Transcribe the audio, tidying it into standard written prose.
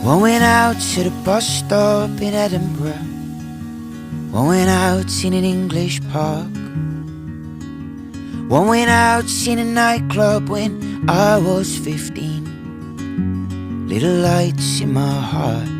One went out to the bus stop in Edinburgh. One went out in an English park. One went out in a nightclub when I was 15. Little lights in my heart.